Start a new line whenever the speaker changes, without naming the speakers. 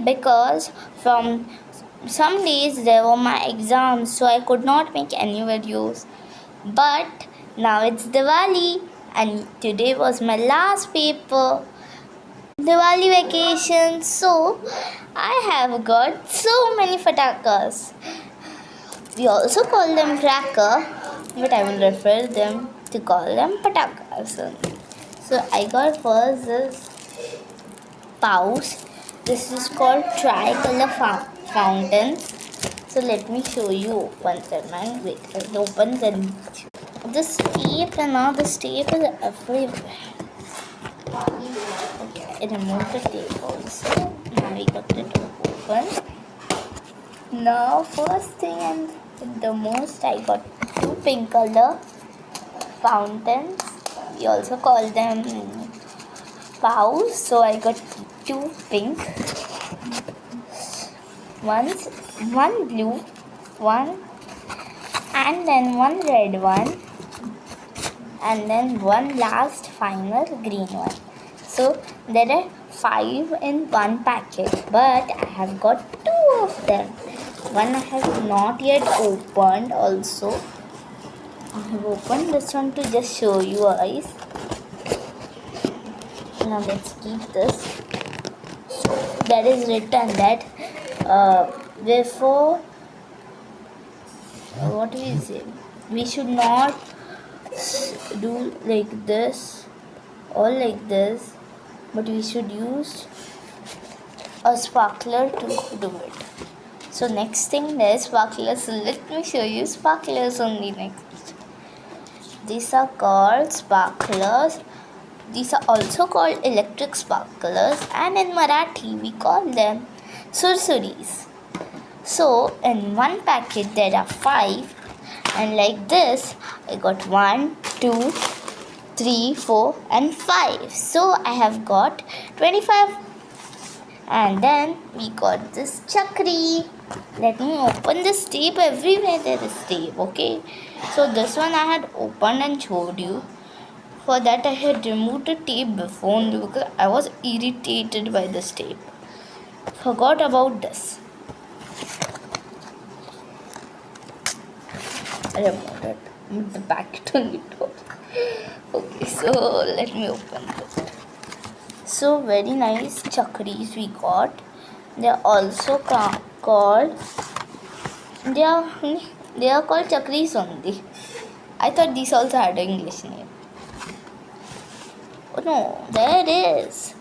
because from some days there were my exams, so I could not make any videos. But now it's Diwali, and today was my last paper. Diwali vacation, so I have got so many phathakas. We also call them cracker, but I will refer them to call them patakas only. So I got first this pouch. This is called tricolor fountains. So let me show you open them. Wait, it opens and this tape and now this tape is everywhere. Okay, I removed the tape also. Now we got it open. Now first thing and the most, I got two pink color fountains. We also call them pouch. So I got two pink, one blue one, and then one red one, and then one last final green one. So there are 5 in one packet, but I have got 2 of them. One I have not yet opened also. I have opened this one to just show you guys. Now let's keep this. So there is written that before what we say, we should not do like this or like this, but we should use a sparkler to do it. So next thing, there's sparklers. So let me show you sparklers only next. These are called sparklers. These are also called electric sparklers, and in Marathi we call them sursuris. So in one packet there are 5, and like this I got 1, 2, 3, 4 and 5. So I have got 25. And then we got this chakri. Let me open this tape. Everywhere there is tape, okay? So this one I had opened and showed you. For that I had removed the tape before only because I was irritated by this tape. Forgot about this. I removed it. But the packet only talk. Okay, so let me open it. So very nice chakris we got. They are also called. They are called chakris only. I thought these also had an English name. Oh no, there it is.